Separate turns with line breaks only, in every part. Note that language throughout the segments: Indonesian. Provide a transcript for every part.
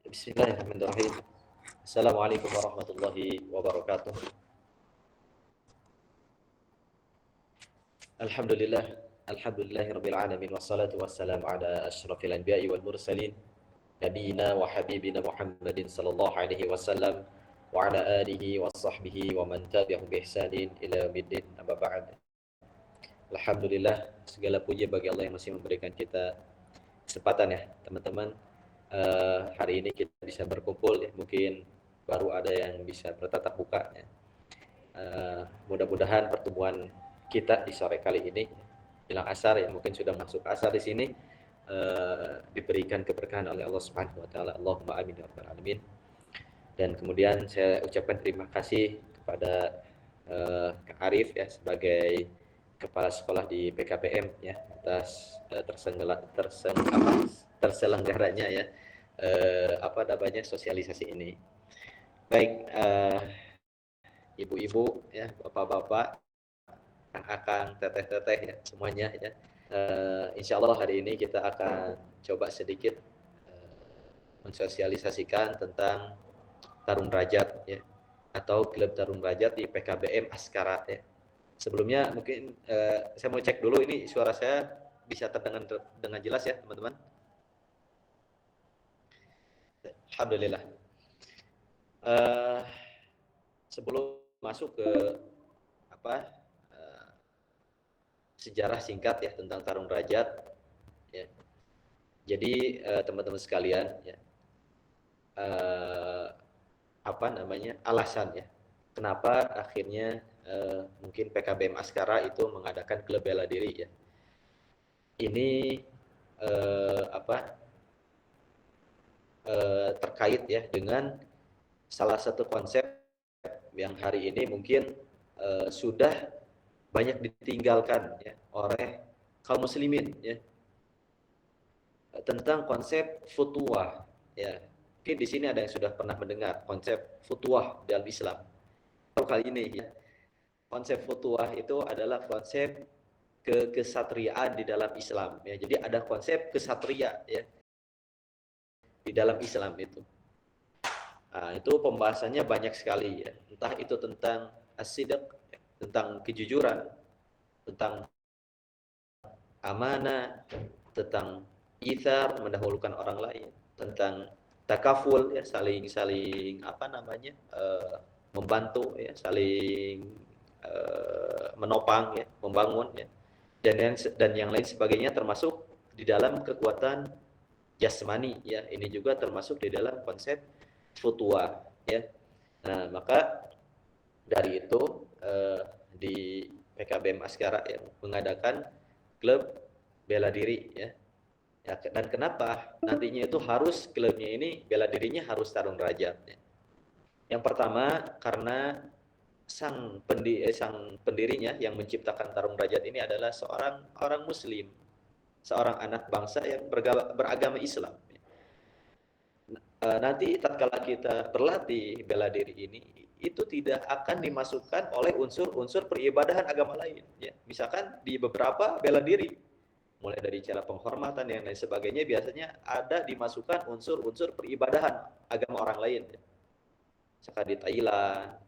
Bismillahirrahmanirrahim. Assalamualaikum warahmatullahi wabarakatuh. Alhamdulillah, alhamdulillahirabbil alamin wassalatu wassalamu ala asyrafil anbiya'i wal mursalin nabiyina wa habibina Muhammadin sallallahu alaihi wasallam wa ala alihi wa sahbihi wa man tabi'ahum bi ihsanin ila yaumiddin. Amma ba'd. Alhamdulillah, segala puji bagi Allah yang masih memberikan kita kesempatan ya, teman-teman. Hari ini kita bisa berkumpul ya, mungkin baru ada yang bisa bertatap muka ya. Mudah-mudahan pertemuan kita di sore kali ini jelang asar ya, mungkin sudah masuk asar di sini, diberikan keberkahan oleh Allah Subhanahu wa taala. Allahumma amin ya rabbal alamin. Dan kemudian saya ucapkan terima kasih kepada Kak Arif ya sebagai kepala sekolah di PKPM ya atas terselenggaranya ya sosialisasi ini. Baik, ibu-ibu ya, bapak-bapak, akang, teteh-teteh ya, semuanya ya. Insya Allah hari ini kita akan coba sedikit mensosialisasikan tentang Tarung Derajat ya, atau klub Tarung Derajat di PKBM Askara ya. Sebelumnya mungkin saya mau cek dulu ini suara saya bisa terdengar dengan jelas ya teman-teman. Alhamdulillah. Sebelum masuk ke sejarah singkat ya tentang Tarung Derajat ya. Jadi teman-teman sekalian ya, alasan ya kenapa akhirnya mungkin PKBM Askara itu mengadakan klub bela diri ya. Ini terkait ya dengan salah satu konsep yang hari ini mungkin sudah banyak ditinggalkan ya oleh kaum muslimin ya, tentang konsep futuwah ya. Mungkin di sini ada yang sudah pernah mendengar konsep futuwah dalam Islam. Kali ini ya, konsep futuwah itu adalah konsep kesatriaan di dalam Islam ya. Jadi ada konsep kesatria ya di dalam Islam itu. Nah, itu pembahasannya banyak sekali ya. Entah itu tentang as-sidq, tentang kejujuran, tentang amanah, tentang itsar, mendahulukan orang lain, tentang takaful ya, saling membantu ya, saling menopang ya, membangun ya. Dan yang lain sebagainya, termasuk di dalam kekuatan jasmani ya. Ini juga termasuk di dalam konsep futuwah ya. Nah, maka dari itu di PKBM Askara yang mengadakan klub bela diri ya. Dan kenapa nantinya itu harus klubnya ini bela dirinya harus Tarung Derajat ya. Yang pertama karena sang pendirinya yang menciptakan Tarung Derajat ini adalah seorang orang muslim, seorang anak bangsa yang beragama Islam. Nanti tatkala kita berlatih bela diri ini, itu tidak akan dimasukkan oleh unsur-unsur peribadahan agama lain ya. Misalkan di beberapa bela diri, mulai dari cara penghormatan dan lain sebagainya, biasanya ada dimasukkan unsur-unsur peribadahan agama orang lain ya. Misalkan di Thailand,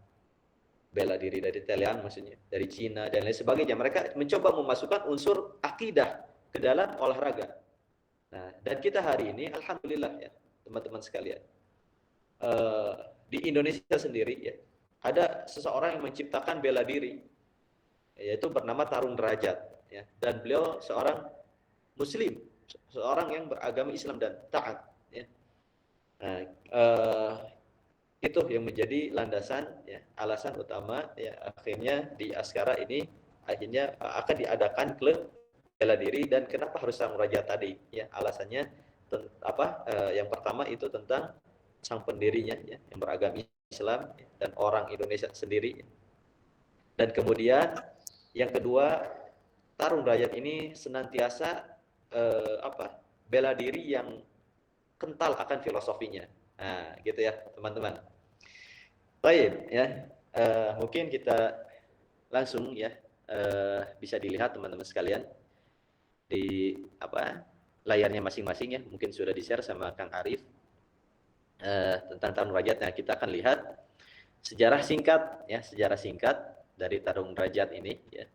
bela diri dari Thailand maksudnya, dari Cina dan lain sebagainya, mereka mencoba memasukkan unsur akidah ke dalam olahraga. Nah, dan kita hari ini alhamdulillah ya teman-teman sekalian, di Indonesia sendiri ya, ada seseorang yang menciptakan bela diri, yaitu bernama Tarung Derajat ya, dan beliau seorang muslim, seorang yang beragama Islam dan taat ya. Nah, itu yang menjadi landasan ya, alasan utama ya akhirnya di Askara ini akhirnya akan diadakan klub bela diri. Dan kenapa harus Tarung Derajat tadi ya, alasannya yang pertama itu tentang sang pendirinya ya, yang beragama Islam ya, dan orang Indonesia sendiri. Dan kemudian yang kedua, Tarung Derajat ini senantiasa bela diri yang kental akan filosofinya. Nah, gitu ya teman-teman. Baik ya, mungkin kita langsung ya, bisa dilihat teman-teman sekalian di layarnya masing-masing ya, mungkin sudah di-share sama Kang Arif. tentang tarung derajat. Nah, kita akan lihat sejarah singkat ya, sejarah singkat dari tarung derajat ini ya.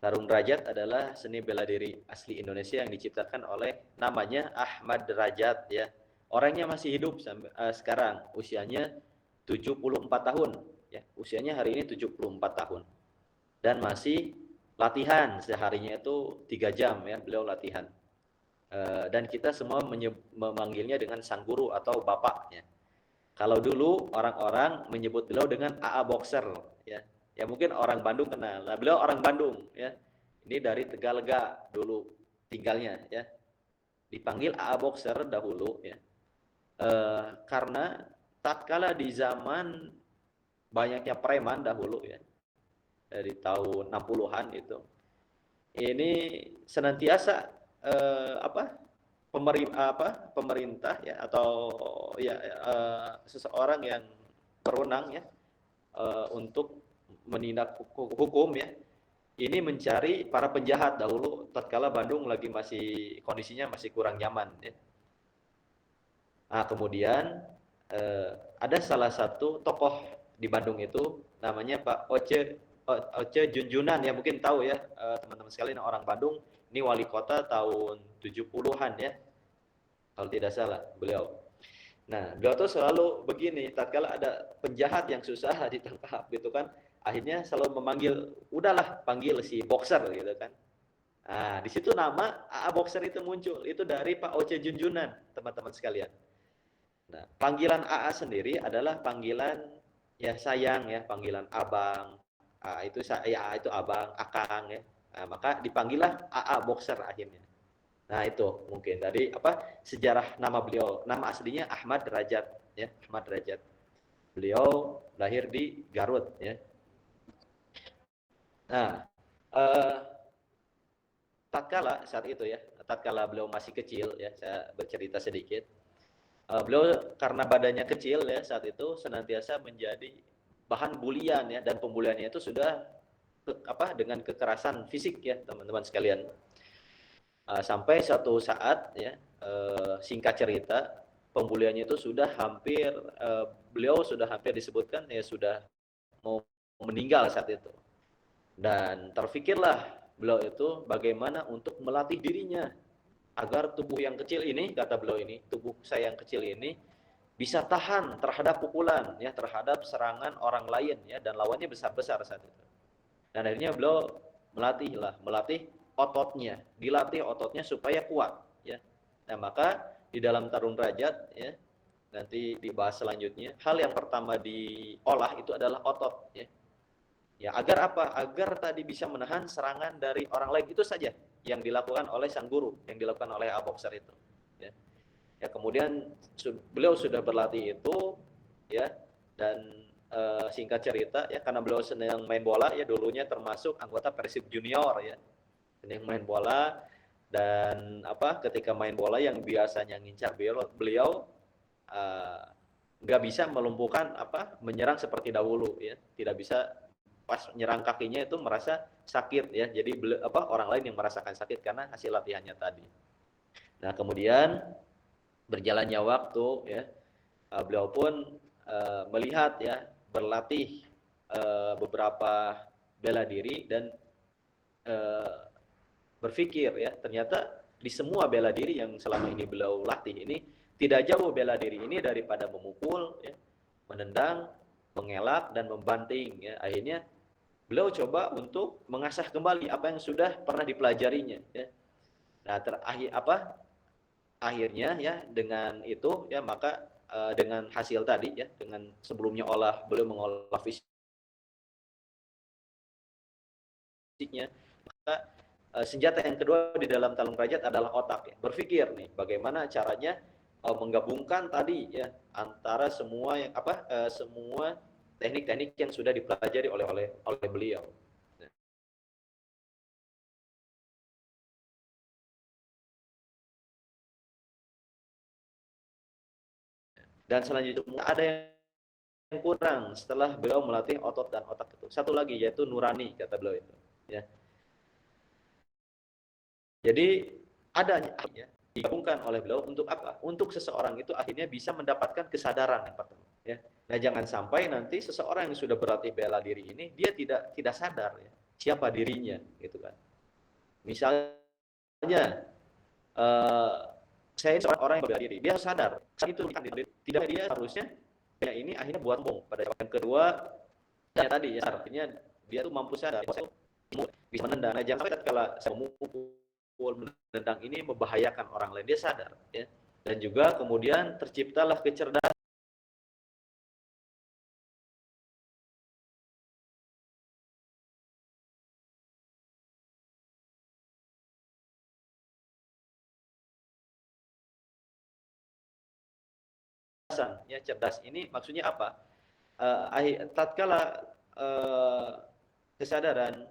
Tarung derajat adalah seni bela diri asli Indonesia yang diciptakan oleh namanya Ahmad Derajat ya. Orangnya masih hidup sampai sekarang, usianya 74 tahun ya. Usianya hari ini 74 tahun. Dan masih latihan seharinya itu 3 jam ya, beliau latihan. Dan kita semua memanggilnya dengan sang guru atau bapaknya. Kalau dulu orang-orang menyebut beliau dengan AA Boxer ya. Ya mungkin orang Bandung kenal. Nah, beliau orang Bandung ya. Ini dari Tegalega dulu tinggalnya ya. Dipanggil AA Boxer dahulu ya. Karena tatkala di zaman banyaknya preman dahulu ya. Dari tahun 60-an itu. Ini senantiasa pemerintah ya atau ya seseorang yang berwenang ya untuk menindak hukum ya, ini mencari para penjahat dahulu tatkala Bandung lagi kondisinya masih kurang nyaman ya. Nah, kemudian ada salah satu tokoh di Bandung itu namanya Pak Oce Junjunan ya, mungkin tahu ya teman-teman sekalian, orang Bandung, ini wali kota tahun 70-an ya, kalau tidak salah beliau. Nah, beliau tuh selalu begini, tatkala ada penjahat yang susah ditangkap gitu kan, akhirnya selalu memanggil, udahlah panggil si Boxer gitu kan. Nah, di situ nama AA Boxer itu muncul, itu dari Pak Oce Junjunan, teman-teman sekalian. Nah, panggilan AA sendiri adalah panggilan ya sayang ya, panggilan abang. Itu ya itu abang, akang ya. Nah, maka dipanggillah AA Boxer akhirnya. Nah, itu mungkin dari sejarah nama beliau. Nama aslinya Ahmad Derajat ya, Ahmad Derajat. Beliau lahir di Garut ya. Nah, saat itu ya, tatkala beliau masih kecil ya, saya bercerita sedikit. Beliau karena badannya kecil ya, saat itu senantiasa menjadi bahan bulian ya, dan pembuliannya itu sudah dengan kekerasan fisik ya, teman-teman sekalian. Sampai suatu saat ya, singkat cerita, pembuliannya itu sudah hampir beliau sudah hampir disebutkan ya sudah mau meninggal saat itu. Dan terfikirlah beliau itu bagaimana untuk melatih dirinya agar tubuh yang kecil ini, kata beliau ini, tubuh saya yang kecil ini bisa tahan terhadap pukulan ya, terhadap serangan orang lain ya, dan lawannya besar-besar saat itu. Dan akhirnya beliau melatih ototnya, dilatih ototnya supaya kuat ya. Nah, maka di dalam tarung derajat ya, nanti dibahas selanjutnya, hal yang pertama diolah itu adalah otot ya. Ya, agar apa? Agar tadi bisa menahan serangan dari orang lain, itu saja yang dilakukan oleh sang guru, yang dilakukan oleh Boxer itu. Ya. Ya, kemudian beliau sudah berlatih itu, ya, dan singkat cerita ya, karena beliau senang main bola ya, dulunya termasuk anggota Persib Junior ya, senang main bola, dan ketika main bola yang biasanya ngincar beliau nggak bisa melumpuhkan menyerang seperti dahulu ya, tidak bisa. Pas nyerang kakinya itu merasa sakit ya, jadi orang lain yang merasakan sakit karena hasil latihannya tadi. Nah, kemudian berjalannya waktu ya, beliau pun melihat ya, berlatih beberapa bela diri, dan berpikir ya, ternyata di semua bela diri yang selama ini beliau latih ini, tidak jauh bela diri ini daripada memukul ya, menendang, mengelak, dan membanting ya. Akhirnya beliau coba untuk mengasah kembali apa yang sudah pernah dipelajarinya ya. Nah, akhirnya ya, dengan itu ya, maka dengan hasil tadi ya, dengan sebelumnya beliau mengolah fisiknya, maka senjata yang kedua di dalam tarung derajat adalah otak ya. Berpikir nih bagaimana caranya menggabungkan tadi ya, antara semua semua teknik-teknik yang sudah dipelajari oleh beliau. Dan selanjutnya ada yang kurang setelah beliau melatih otot dan otak itu. Satu lagi, yaitu nurani, kata beliau itu. Ya. Jadi ada ya, digabungkan oleh beliau untuk apa? Untuk seseorang itu akhirnya bisa mendapatkan kesadaran yang pertama, ya. Nah, jangan sampai nanti seseorang yang sudah berlatih bela diri ini dia tidak sadar ya, siapa dirinya gitu kan. Misalnya eh, saya ini seorang orang yang bela diri, dia harus sadar saat itu tidak dia harusnya ya ini akhirnya buat bohong pada yang kedua ya tadi ya artinya dia tuh mampu sadar bisa menendang. Nah, jangan sampai kalau saya memukul menendang ini membahayakan orang lain dia sadar ya. Dan juga kemudian terciptalah kecerdasan ya. Cerdas ini maksudnya apa? Tatkala kesadaran,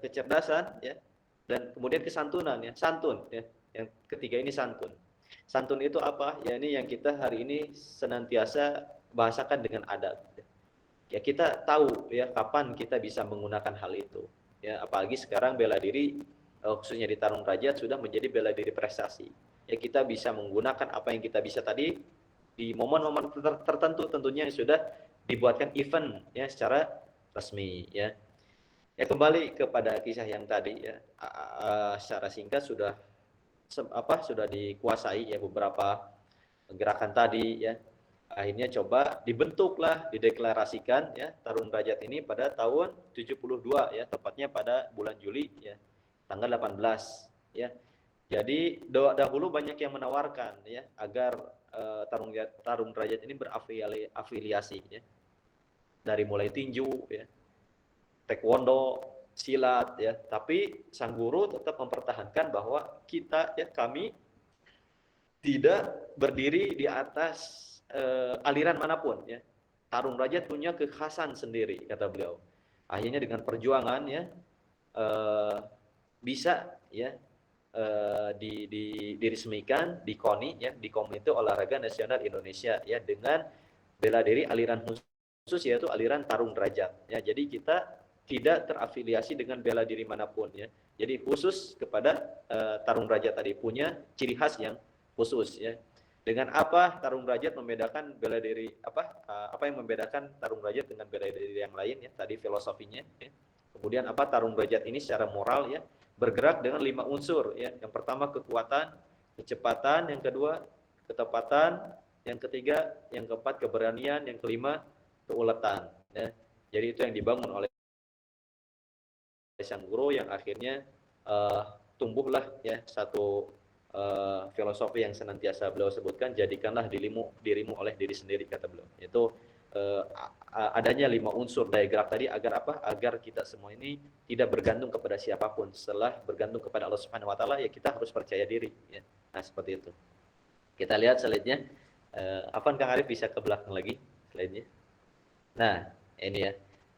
kecerdasan ya, dan kemudian kesantunan ya, santun ya. Yang ketiga ini santun. Santun itu apa? Ya ini yang kita hari ini senantiasa bahasakan dengan adat. Ya kita tahu ya kapan kita bisa menggunakan hal itu. Ya apalagi sekarang bela diri khususnya di Tarung Derajat sudah menjadi bela diri prestasi. Ya kita bisa menggunakan apa yang kita bisa tadi di momen-momen tertentu tentunya yang sudah dibuatkan event ya secara resmi ya. Ya kembali kepada kisah yang tadi ya, secara singkat sudah dikuasai ya beberapa gerakan tadi ya. Akhirnya coba dibentuklah, dideklarasikan ya Tarung Derajat ini pada tahun 72 ya, tepatnya pada bulan Juli ya, tanggal 18 ya. Jadi dahulu banyak yang menawarkan ya agar Tarung Derajat ini berafiliasi ya. Dari mulai tinju ya, taekwondo, silat ya, tapi sang guru tetap mempertahankan bahwa kita ya kami tidak berdiri di atas aliran manapun ya. Tarung Derajat punya kekhasan sendiri kata beliau. Akhirnya dengan perjuangan ya bisa ya diresmikan di KONI ya, di Komite Olahraga Nasional Indonesia ya, dengan bela diri aliran khusus yaitu aliran Tarung Derajat ya. Jadi kita tidak terafiliasi dengan bela diri manapun ya. Jadi khusus kepada Tarung Derajat tadi punya ciri khas yang khusus ya. Dengan apa Tarung Derajat membedakan bela diri apa yang membedakan Tarung Derajat dengan bela diri yang lain ya, tadi filosofinya ya. Kemudian apa Tarung Derajat ini secara moral ya bergerak dengan 5 unsur ya. Yang pertama kekuatan, kecepatan, yang kedua ketepatan, yang ketiga, yang keempat keberanian, yang kelima keuletan ya. Jadi itu yang dibangun oleh sang guru yang akhirnya tumbuhlah ya satu filosofi yang senantiasa beliau sebutkan, jadikanlah dirimu oleh diri sendiri kata beliau. Itu adanya 5 unsur daya gerak tadi agar apa? Agar kita semua ini tidak bergantung kepada siapapun. Setelah bergantung kepada Allah Subhanahu wa taala ya kita harus percaya diri ya. Nah, seperti itu. Kita lihat slide-nya. Afwan Kang Arif bisa ke belakang lagi slide-nya. Nah, ini ya.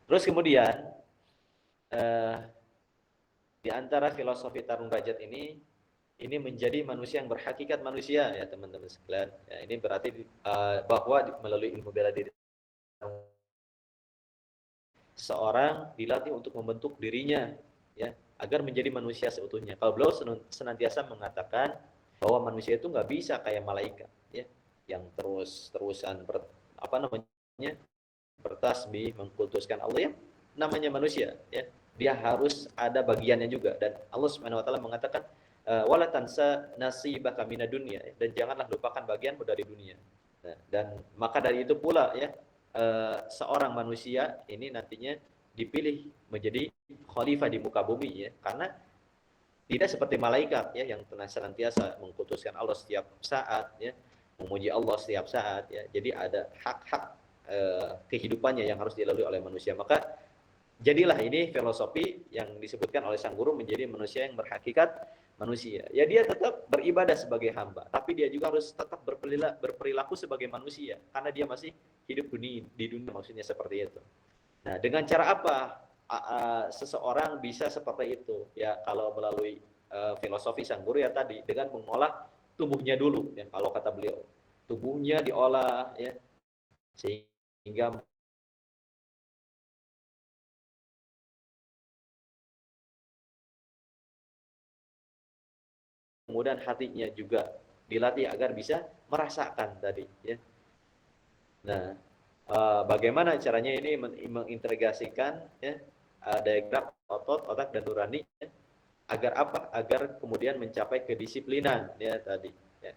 Terus kemudian di antara filosofi Tarung Derajat ini menjadi manusia yang berhakikat manusia ya teman-teman sekalian. Ya, ini berarti bahwa melalui ilmu bela diri seorang dilatih untuk membentuk dirinya ya agar menjadi manusia seutuhnya. Kalau beliau senantiasa mengatakan bahwa manusia itu nggak bisa kayak malaikat ya yang terus-terusan bertasbih mengkultuskan Allah ya, namanya manusia ya. Dia harus ada bagiannya juga, dan Allah Subhanahu wa taala mengatakan wala tansa nasibaka minad dunya, dan janganlah lupakan bagianmu dari dunia. Nah, dan maka dari itu pula ya seorang manusia ini nantinya dipilih menjadi khalifah di muka bumi ya, karena tidak seperti malaikat ya yang senantiasa mengkultuskan Allah setiap saat ya, memuji Allah setiap saat ya. Jadi ada hak-hak kehidupannya yang harus dilalui oleh manusia. Maka jadilah ini filosofi yang disebutkan oleh sang guru menjadi manusia yang berhakikat manusia. Ya dia tetap beribadah sebagai hamba, tapi dia juga harus tetap berperilaku sebagai manusia karena dia masih hidup di dunia, maksudnya seperti itu. Nah, dengan cara apa seseorang bisa seperti itu? Ya, kalau melalui filosofi sang guru ya tadi, dengan mengolah tubuhnya dulu ya, kalau kata beliau. Tubuhnya diolah ya sehingga kemudian hatinya juga dilatih agar bisa merasakan tadi, ya. Nah, bagaimana caranya ini mengintegrasikan, ya, diagram otot, otak dan nurani, ya, agar apa? Agar kemudian mencapai kedisiplinan, ya tadi, ya,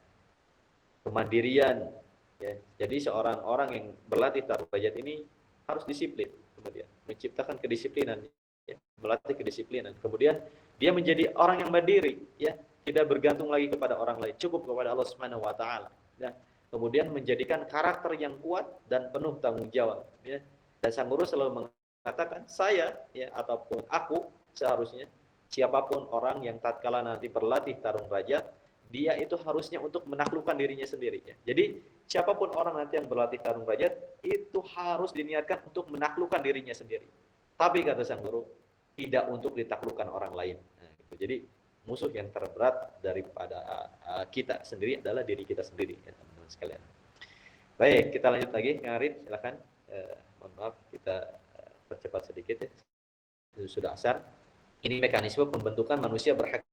kemandirian, ya. Jadi seorang orang yang berlatih taruh derajat ini harus disiplin, kemudian menciptakan kedisiplinan, ya, melatih kedisiplinan. Kemudian dia menjadi orang yang mandiri, ya, tidak bergantung lagi kepada orang lain, cukup kepada Allah Subhanahu wa taala. Ya. Kemudian menjadikan karakter yang kuat dan penuh tanggung jawab, ya. Dan sang guru selalu mengatakan, saya, ya, ataupun aku seharusnya siapapun orang yang tatkala nanti berlatih tarung derajat, dia itu harusnya untuk menaklukkan dirinya sendiri, ya. Jadi siapapun orang nanti yang berlatih tarung derajat itu harus diniatkan untuk menaklukkan dirinya sendiri. Tapi kata sang guru, tidak untuk ditaklukkan orang lain. Nah, gitu. Jadi musuh yang terberat daripada kita sendiri adalah diri kita sendiri, ya, teman-teman sekalian. Baik, kita lanjut lagi, Kang Arif, silakan. Mohon maaf, kita percepat sedikit, ya. Sudah asar. Ini mekanisme pembentukan manusia berhak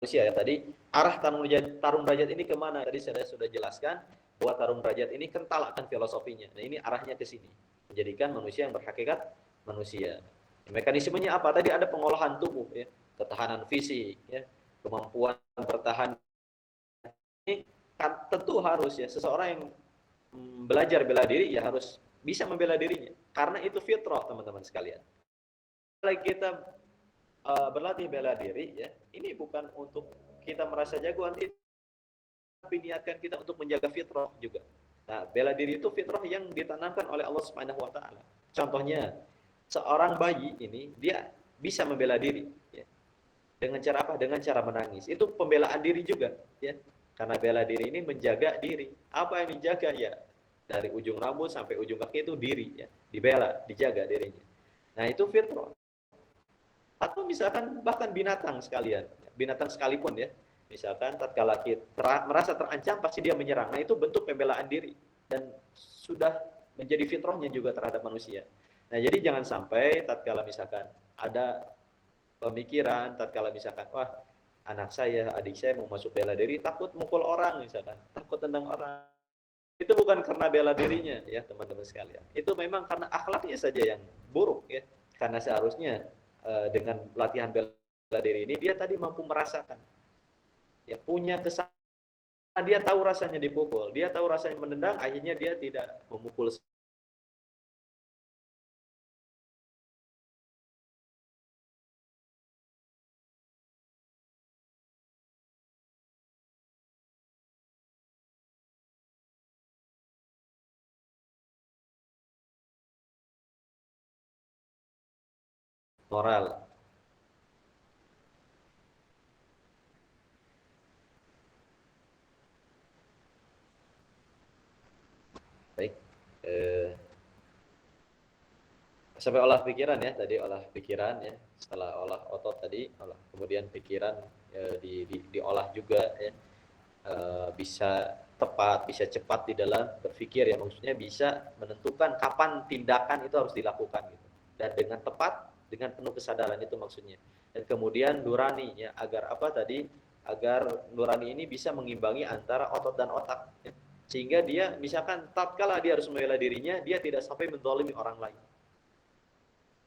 manusia, ya. Tadi arah tarung derajat ini kemana? Tadi saya sudah jelaskan bahwa tarung derajat ini kental akan filosofinya. Nah, ini arahnya ke sini, menjadikan manusia yang berhakikat manusia. Mekanismenya apa? Tadi ada pengolahan tubuh, ya, ketahanan fisik, ya, kemampuan bertahan. Ini kan tentu harus, ya, seseorang yang belajar bela diri ya harus bisa membela dirinya, karena itu fitrah, teman-teman sekalian. Kalau kita berlatih bela diri, ya, ini bukan untuk kita merasa jagoan, tapi niatkan kita untuk menjaga fitrah juga. Nah, bela diri itu fitrah yang ditanamkan oleh Allah Subhanahu wa taala. Contohnya, seorang bayi ini dia bisa membela diri, ya. Dengan cara apa? Dengan cara menangis. Itu pembelaan diri juga, ya. Karena bela diri ini menjaga diri. Apa yang dijaga, ya? Dari ujung rambut sampai ujung kaki itu diri, ya. Dibela, dijaga dirinya. Nah, itu fitrah. Atau misalkan bahkan binatang sekalian, binatang sekalipun, ya. Misalkan tatkala kita merasa terancam pasti dia menyerang. Nah, itu bentuk pembelaan diri dan sudah menjadi fitrahnya juga terhadap manusia. Nah, jadi jangan sampai tatkala misalkan ada pemikiran, tatkala misalkan, wah, anak saya, adik saya mau masuk bela diri takut mukul orang misalkan, takut tendang orang. Itu bukan karena bela dirinya, ya, teman-teman sekalian. Itu memang karena akhlaknya saja yang buruk, ya. Karena seharusnya dengan latihan bela diri ini dia tadi mampu merasakan, ya, punya kesadaran, dia tahu rasanya dipukul, dia tahu rasanya menendang, akhirnya dia tidak memukul moral. Baik, sampai olah pikiran, ya, tadi olah pikiran, ya, setelah olah otot tadi, olah kemudian pikiran, diolah juga, ya, bisa tepat, bisa cepat di dalam berpikir, ya, maksudnya bisa menentukan kapan tindakan itu harus dilakukan, gitu. Dan dengan tepat, dengan penuh kesadaran itu maksudnya. Dan kemudian nurani, ya, agar apa tadi? Agar nurani ini bisa mengimbangi antara otot dan otak, ya. Sehingga dia misalkan tatkala dia harus membela dirinya, dia tidak sampai menzalimi orang lain.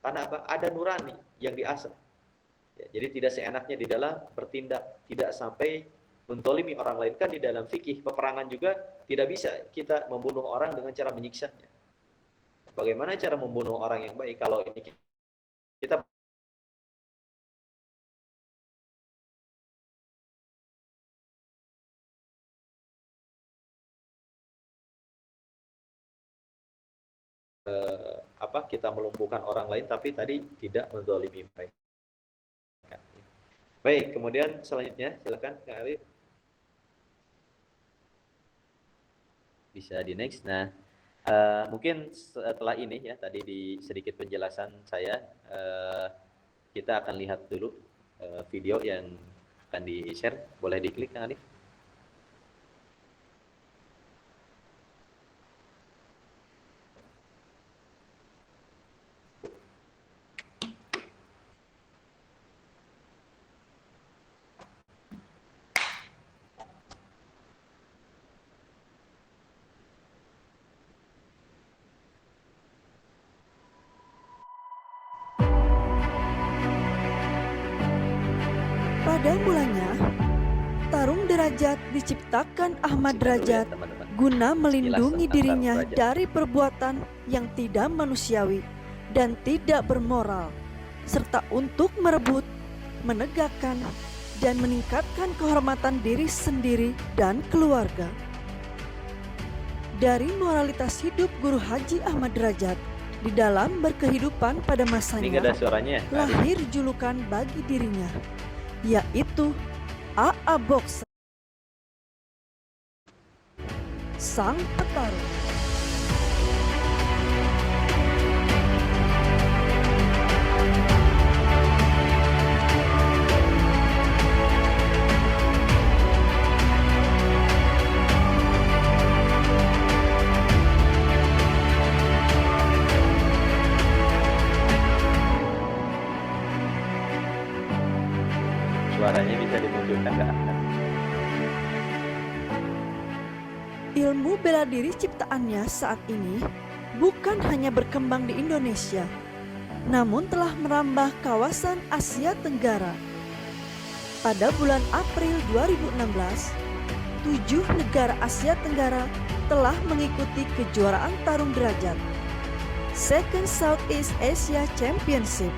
Karena apa? Ada nurani yang diasah. Ya, jadi tidak seenaknya di dalam bertindak, tidak sampai mentolimi orang lain. Kan di dalam fikih peperangan juga tidak bisa kita membunuh orang dengan cara menyiksanya. Bagaimana cara membunuh orang yang baik kalau ini kita kita melumpuhkan orang lain tapi tadi tidak menzalimi mereka. Baik, kemudian selanjutnya silakan Kak Arif. Bisa di next. Nah, mungkin setelah ini, ya, tadi di sedikit penjelasan saya, kita akan lihat dulu video yang akan di-share. Boleh diklik, Kang Arif?
Pada mulanya, tarung derajat diciptakan Ahmad Derajat guna melindungi dirinya dari perbuatan yang tidak manusiawi dan tidak bermoral, serta untuk merebut, menegakkan, dan meningkatkan kehormatan diri sendiri dan keluarga. Dari moralitas hidup Guru Haji Ahmad Derajat di dalam berkehidupan pada masanya, lahir julukan bagi dirinya, yaitu AA Boxer, sang petarung.
Suaranya bisa dimunculkan nggak?
Ilmu bela diri ciptaannya saat ini bukan hanya berkembang di Indonesia, namun telah merambah kawasan Asia Tenggara. Pada bulan April 2016, 7 negara Asia Tenggara telah mengikuti kejuaraan tarung derajat Second Southeast Asia Championship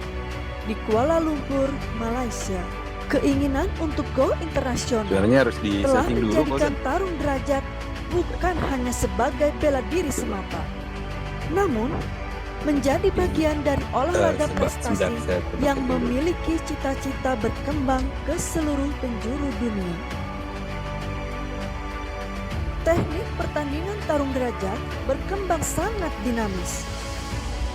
di Kuala Lumpur, Malaysia. Keinginan untuk go internasional
harus
telah menjadikan tarung derajat bukan hanya sebagai bela diri semata, namun menjadi bagian dari olahraga prestasi yang memiliki cita-cita berkembang ke seluruh penjuru dunia. Teknik pertandingan tarung derajat berkembang sangat dinamis.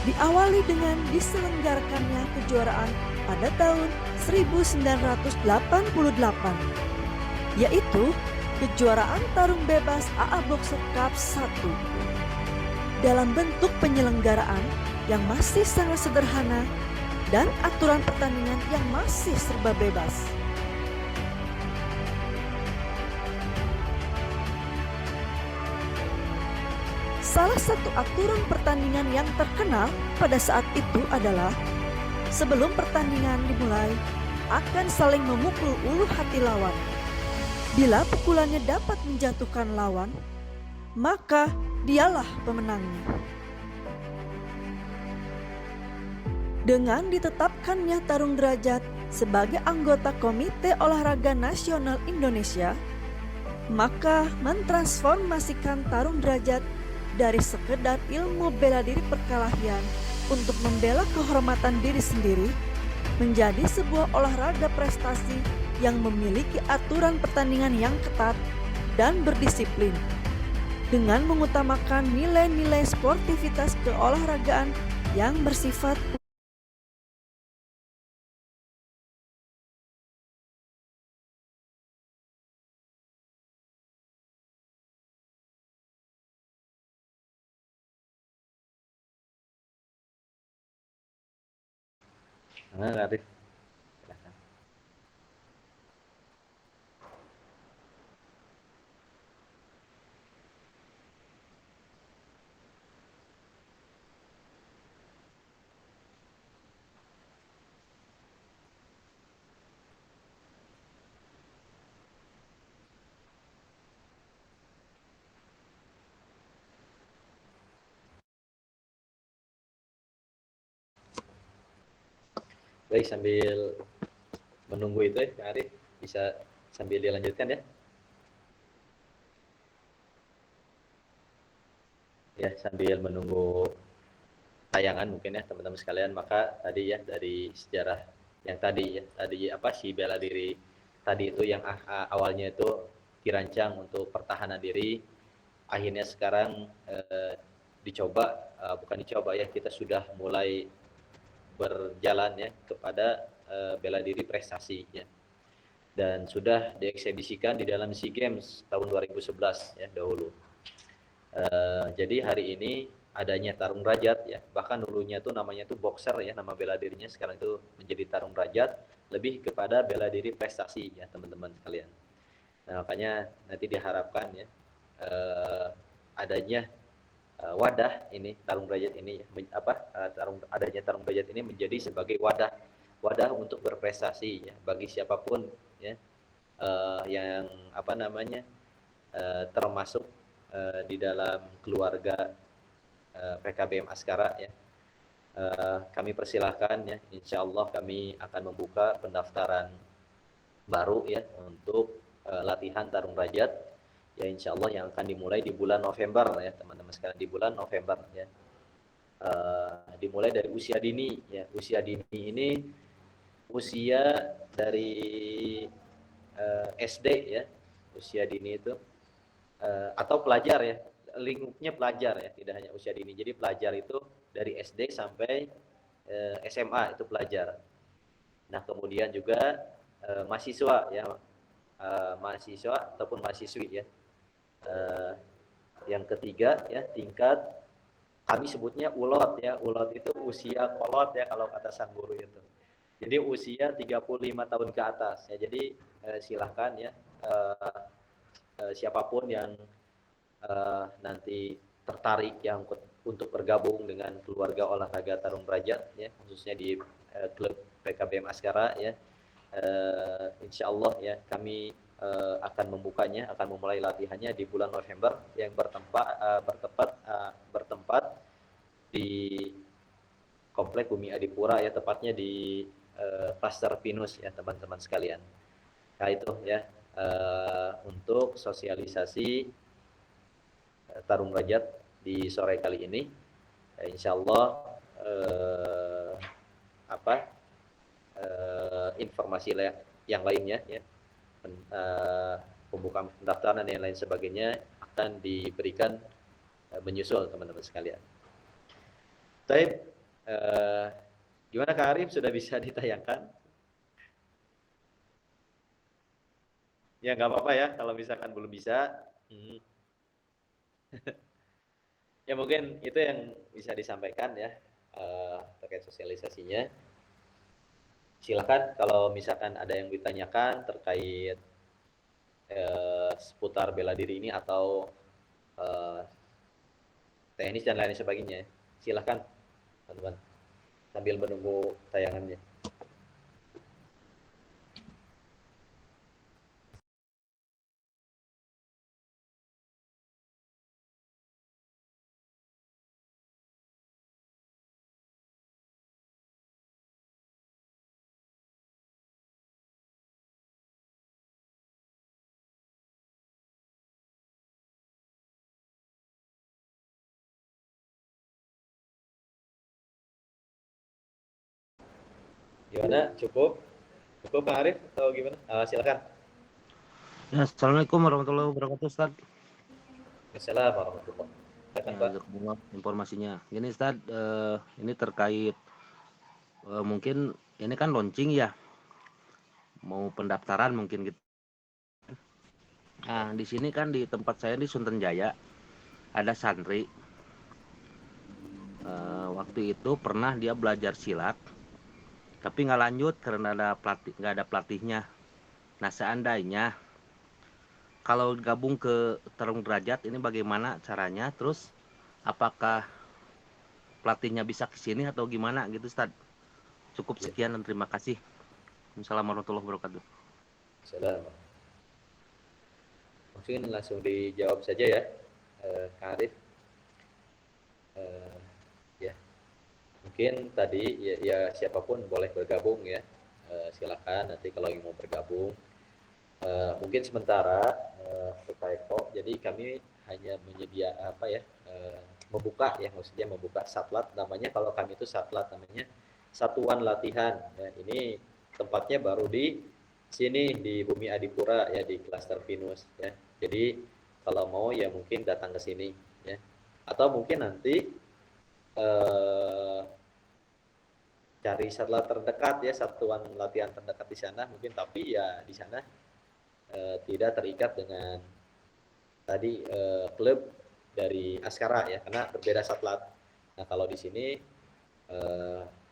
Diawali dengan diselenggarakannya kejuaraan pada tahun 1988, yaitu kejuaraan tarung bebas AA Boxer Cup 1. Dalam bentuk penyelenggaraan yang masih sangat sederhana dan aturan pertandingan yang masih serba bebas. Salah satu aturan pertandingan yang terkenal pada saat itu adalah sebelum pertandingan dimulai akan saling memukul ulu hati lawan. Bila pukulannya dapat menjatuhkan lawan, maka dialah pemenangnya. Dengan ditetapkannya tarung derajat sebagai anggota Komite Olahraga Nasional Indonesia, maka mentransformasikan tarung derajat dari sekedar ilmu bela diri perkelahian untuk membela kehormatan diri sendiri menjadi sebuah olahraga prestasi yang memiliki aturan pertandingan yang ketat dan berdisiplin dengan mengutamakan nilai-nilai sportivitas keolahragaan yang bersifat
Arif. Baik, sambil menunggu itu ya, Kak Arif bisa sambil dilanjutkan ya. Ya, sambil menunggu tayangan mungkin ya teman-teman sekalian. Maka tadi ya dari sejarah yang tadi ya, tadi apa sih bela diri tadi itu yang awalnya itu dirancang untuk pertahanan diri, akhirnya sekarang bukan dicoba ya, kita sudah mulai berjalan ya kepada bela diri prestasi ya, dan sudah dieksebisikan di dalam SEA Games tahun 2011 ya dahulu. Jadi hari ini adanya tarung derajat ya, bahkan dulunya tuh namanya tuh boxer ya, nama bela dirinya, sekarang itu menjadi tarung derajat, lebih kepada bela diri prestasi ya teman-teman sekalian. Nah, makanya nanti diharapkan ya adanya wadah ini tarung derajat ini ya, adanya tarung derajat ini menjadi sebagai wadah untuk berprestasi ya bagi siapapun ya, yang apa namanya termasuk di dalam keluarga PKBM Askara ya. Kami persilahkan ya, insya Allah kami akan membuka pendaftaran baru ya untuk latihan tarung derajat ya, insya Allah yang akan dimulai di bulan November ya teman-teman sekalian, di bulan November ya. Dimulai dari usia dini ya. Usia dini ini usia dari SD ya, usia dini itu atau pelajar ya, lingkupnya pelajar ya, tidak hanya usia dini. Jadi pelajar itu dari SD sampai SMA itu pelajar. Nah kemudian juga mahasiswa ya, mahasiswa ataupun mahasiswi ya. Yang ketiga ya, tingkat kami sebutnya ulot ya. Ulot itu usia kolot ya kalau kata sang guru itu. Jadi usia 35 tahun ke atas ya. Jadi silahkan ya, siapapun yang nanti tertarik yang untuk bergabung dengan keluarga olahraga tarung derajat ya, khususnya di klub PKBM Askara ya, insya Allah ya kami akan membukanya, akan memulai latihannya di bulan November yang bertempat di Komplek Bumi Adipura ya, tepatnya di Klaster Pinus ya teman-teman sekalian. Nah itu ya untuk sosialisasi tarung derajat di sore kali ini. Insya Allah informasi yang lainnya ya, pembukaan pendaftaran dan yang lain sebagainya akan diberikan menyusul teman-teman sekalian. Baik, gimana Kak Arif, sudah bisa ditayangkan? Ya nggak apa-apa ya kalau misalkan belum bisa. Ya mungkin itu yang bisa disampaikan ya terkait sosialisasinya. Silakan kalau misalkan ada yang ditanyakan terkait seputar bela diri ini atau teknis dan lain sebagainya. Silakan teman-teman sambil menunggu tayangannya. Gimana? Cukup? Cukup Pak Arif atau gimana? Silakan.
Ya, Assalamualaikum warahmatullahi wabarakatuh, Ustaz.
Assalamualaikum warahmatullahi wabarakatuh.
Ya, informasinya. Gini, Ustaz, ini terkait mungkin ini kan launching ya, mau pendaftaran mungkin gitu. Nah, di sini kan di tempat saya di Sunten Jaya ada santri. Waktu itu pernah dia belajar silat, tapi nggak lanjut karena nggak ada pelatihnya. Nah, seandainya kalau gabung ke tarung derajat ini bagaimana caranya? Terus apakah pelatihnya bisa ke sini atau gimana gitu, Ustaz? Cukup sekian dan terima kasih. Assalamualaikum warahmatullahi wabarakatuh.
Assalamualaikum. Mungkin langsung dijawab saja ya, Kak Arif. Ya, mungkin tadi ya siapapun boleh bergabung ya. Silakan nanti kalau yang mau bergabung. Mungkin sementara Eko, jadi kami hanya membuka ya, maksudnya membuka satlat, namanya kalau kami itu satlat namanya satuan latihan. Nah, ini tempatnya baru di sini di Bumi Adipura ya, di Klaster Pinus ya. Jadi kalau mau ya mungkin datang ke sini ya. Atau mungkin nanti cari satlat terdekat ya, satuan latihan terdekat di sana mungkin, tapi ya di sana tidak terikat dengan tadi klub dari Askara ya, karena berbeda satlat. Nah kalau di sini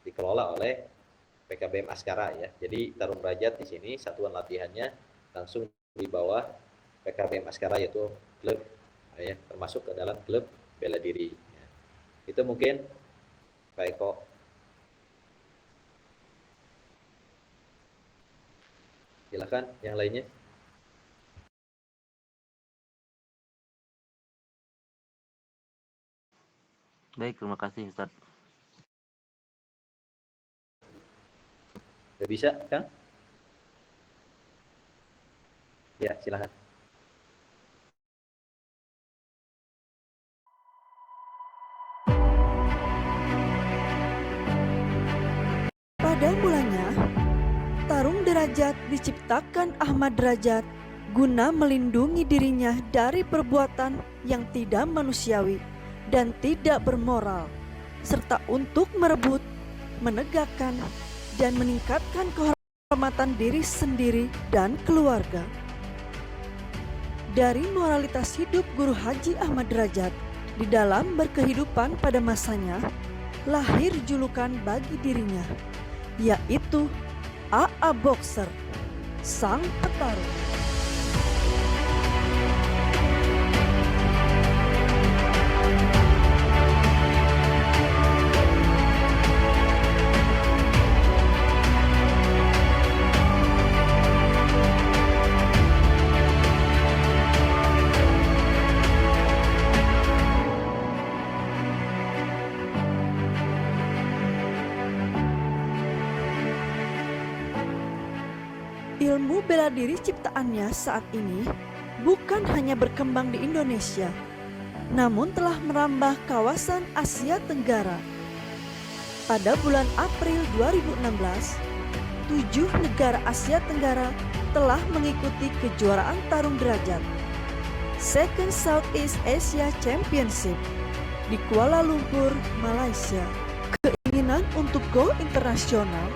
dikelola oleh PKBM Askara ya, jadi tarung derajat di sini satuan latihannya langsung di bawah PKBM Askara, yaitu klub ya, termasuk ke dalam klub bela diri ya. Itu mungkin Pak Eko. Silakan yang lainnya.
Baik, terima kasih Ustaz.
Sudah bisa, Kang? Ya, silakan.
Pada mulanya, tarung derajat diciptakan Ahmad Derajat guna melindungi dirinya dari perbuatan yang tidak manusiawi dan tidak bermoral, serta untuk merebut, menegakkan, dan meningkatkan kehormatan diri sendiri dan keluarga. Dari moralitas hidup Guru Haji Ahmad Derajat di dalam berkehidupan pada masanya, lahir julukan bagi dirinya, yaitu AA Boxer, sang petarung. Ilmu bela diri ciptaannya saat ini bukan hanya berkembang di Indonesia, namun telah merambah kawasan Asia Tenggara. Pada bulan April 2016, 7 negara Asia Tenggara telah mengikuti kejuaraan tarung derajat Second Southeast Asia Championship di Kuala Lumpur, Malaysia. Keinginan untuk go internasional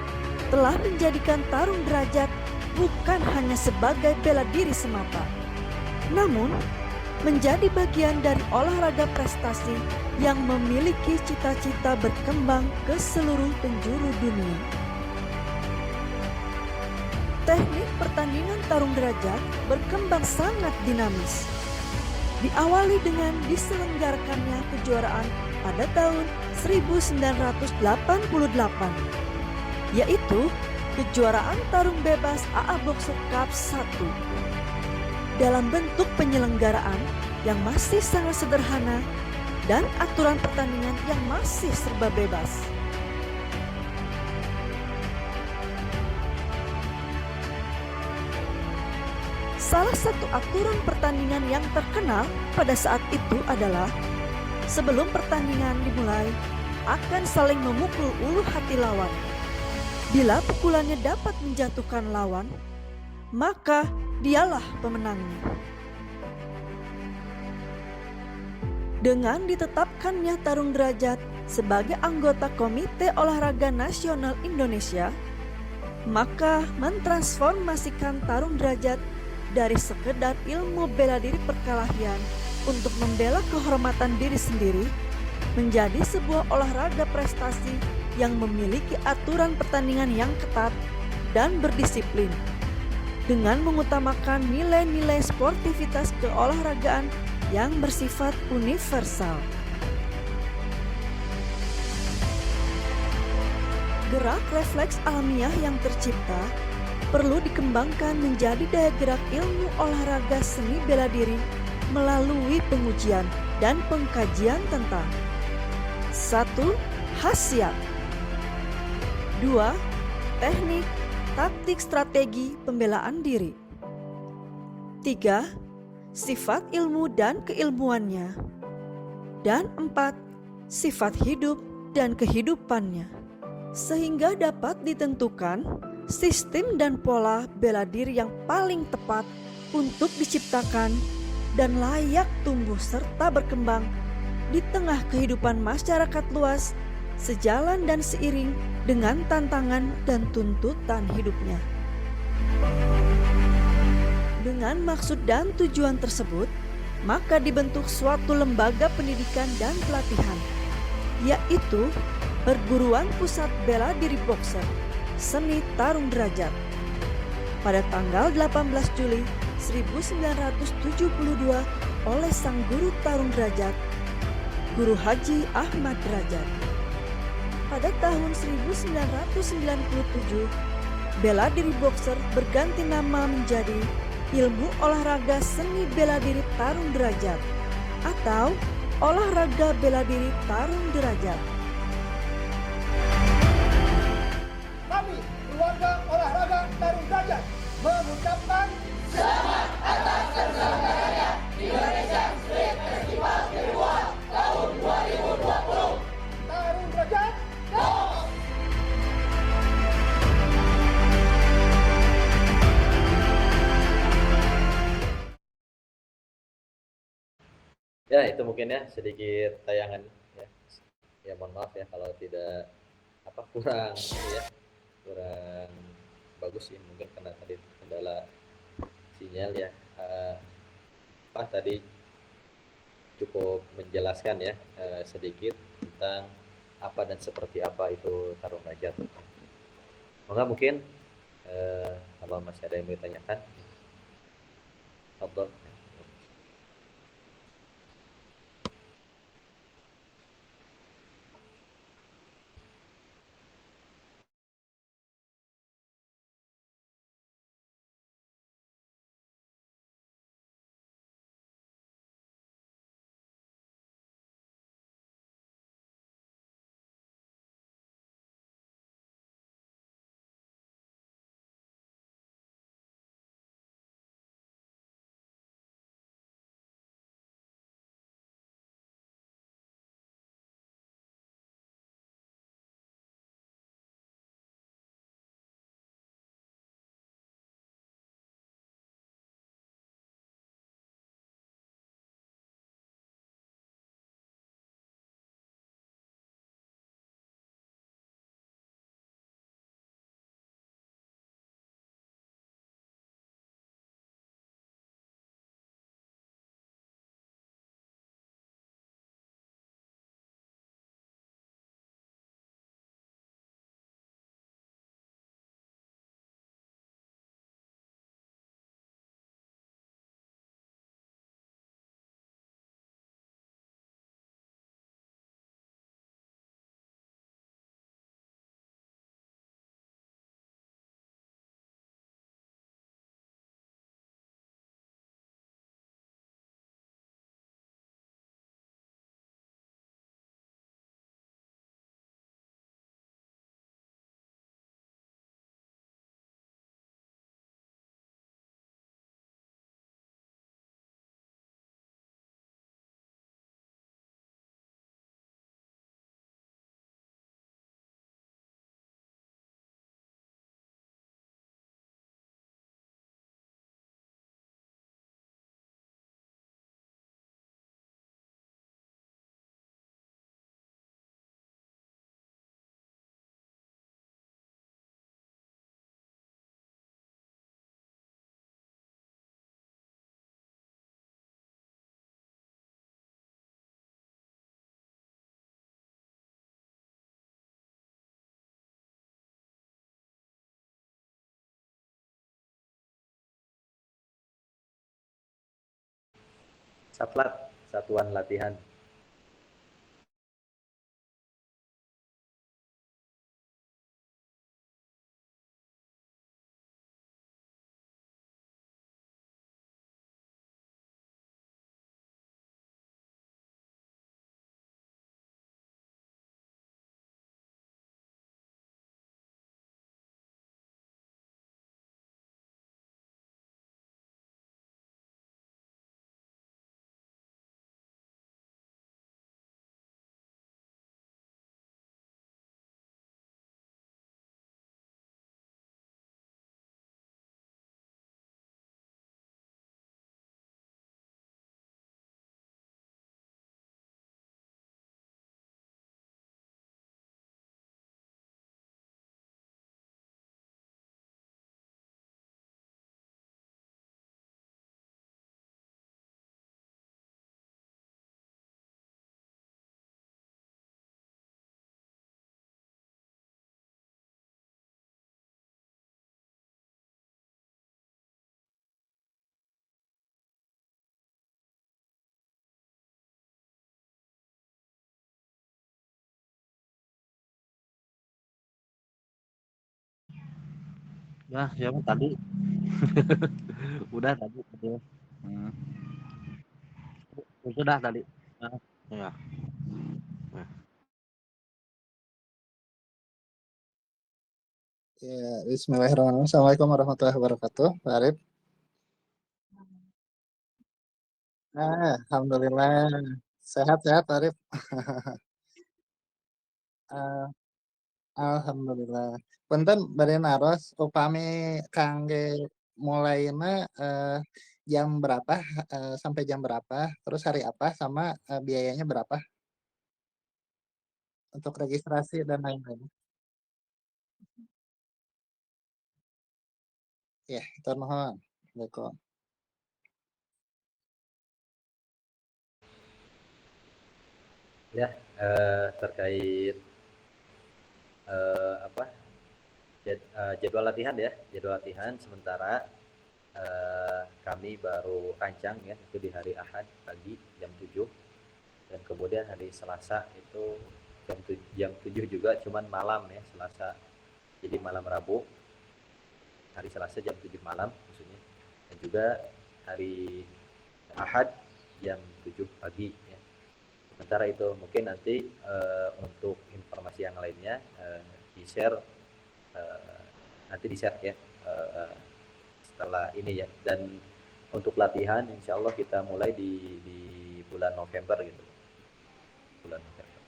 telah menjadikan tarung derajat bukan hanya sebagai bela diri semata, namun menjadi bagian dari olahraga prestasi yang memiliki cita-cita berkembang ke seluruh penjuru dunia. Teknik pertandingan tarung derajat berkembang sangat dinamis. Diawali dengan diselenggarakannya kejuaraan pada tahun 1988, yaitu kejuaraan tarung bebas AA Boxer Cup 1 dalam bentuk penyelenggaraan yang masih sangat sederhana dan aturan pertandingan yang masih serba bebas. Salah satu aturan pertandingan yang terkenal pada saat itu adalah sebelum pertandingan dimulai akan saling memukul ulu hati lawan. Bila pukulannya dapat menjatuhkan lawan, maka dialah pemenangnya. Dengan ditetapkannya tarung derajat sebagai anggota Komite Olahraga Nasional Indonesia, maka mentransformasikan tarung derajat dari sekedar ilmu bela diri perkelahian untuk membela kehormatan diri sendiri menjadi sebuah olahraga prestasi yang memiliki aturan pertandingan yang ketat dan berdisiplin dengan mengutamakan nilai-nilai sportivitas keolahragaan yang bersifat universal. Gerak refleks alamiah yang tercipta perlu dikembangkan menjadi daya gerak ilmu olahraga seni bela diri melalui pengujian dan pengkajian tentang 1. Khasiat, 2. Teknik, taktik, strategi pembelaan diri, 3. Sifat ilmu dan keilmuannya, dan 4. Sifat hidup dan kehidupannya, sehingga dapat ditentukan sistem dan pola bela diri yang paling tepat untuk diciptakan dan layak tumbuh serta berkembang di tengah kehidupan masyarakat luas, sejalan dan seiring dengan tantangan dan tuntutan hidupnya. Dengan maksud dan tujuan tersebut, maka dibentuk suatu lembaga pendidikan dan pelatihan, yaitu Perguruan Pusat Bela Diri Boxer Seni Tarung Derajat pada tanggal 18 Juli 1972 oleh sang guru tarung derajat, Guru Haji Ahmad Derajat. Pada tahun 1997, bela diri boxer berganti nama menjadi Ilmu Olahraga Seni Bela Diri Tarung Derajat atau Olahraga Bela Diri Tarung Derajat.
Kami, keluarga olahraga Tarung Derajat, mengucapkan selamat atas terselenggaranya Indonesian Street Festival kedua tahun 2020. Tarung Derajat, go!
Ya, itu mungkin ya sedikit tayangan ya. Ya mohon maaf ya kalau tidak kurang ya, kurang bagus sih mungkin karena tadi kendala sinyal ya. Tadi cukup menjelaskan ya sedikit tentang apa dan seperti apa itu tarung derajat. Mungkin kalau masih ada yang mau ditanyakan, Abdul. Satlat, Satuan Latihan.
Ya, siapa tadi? Udah tadi. Hmm. Sudah tadi. Nah, ya. Nah.
Ya, bismillahirrahmanirrahim. Assalamualaikum warahmatullahi wabarakatuh. Pak Arif. Alhamdulillah. Sehat-sehat, Pak Arif. Ah, Alhamdulillah. Punten bari naros upami kangge mulainya jam berapa sampai jam berapa, terus hari apa sama biayanya berapa untuk registrasi dan lain-lain. Ya, tur nuhun. Assalamualaikum.
Ya, terkait apa jadwal latihan ya, jadwal latihan sementara kami baru rancang ya itu di hari Ahad pagi jam 7 dan kemudian hari Selasa itu jam 7 juga cuman malam ya Selasa, jadi malam Rabu, hari Selasa jam 7 malam maksudnya, dan juga hari Ahad jam 7 pagi ya. Sementara itu mungkin nanti untuk informasi yang lainnya di-share nanti di-share ya setelah ini ya. Dan untuk latihan insya Allah kita mulai di bulan November gitu, bulan November.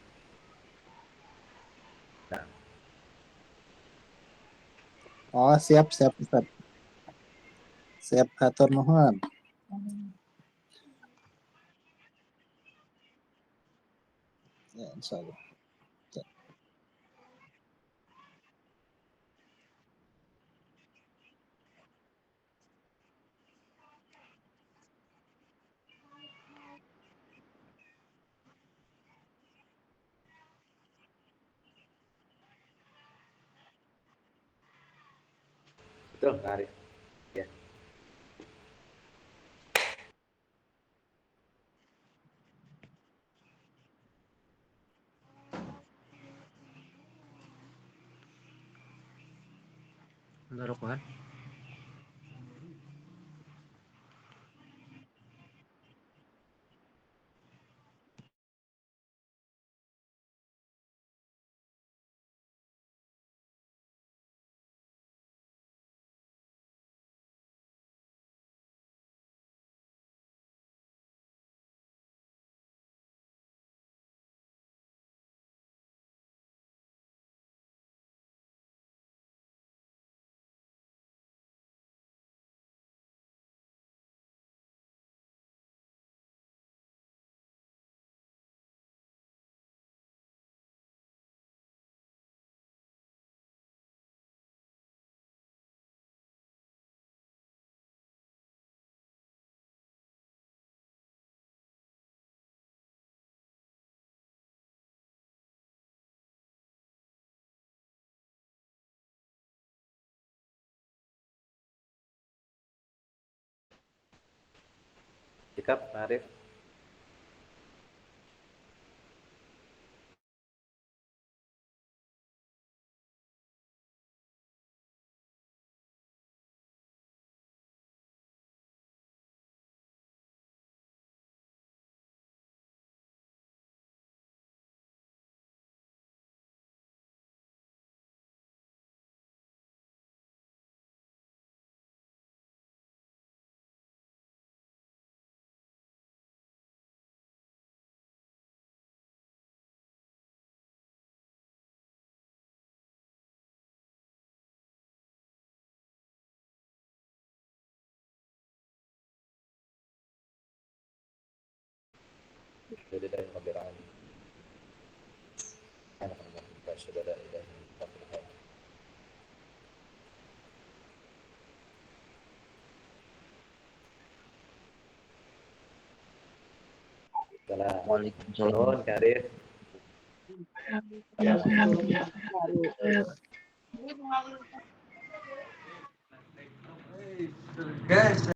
Nah,
Oh, siap, siap, Ustaz. Siap, hatur nuhun. Ya, insyaallah.
betul Kak Arif. Ya.
Dorok kan?
Sikap Kak Arif. Jadi dari pembelaan anak-anak kita saudara ilahi Tuhan.
Waalaikumsalam.
Kak Arif.
Guys.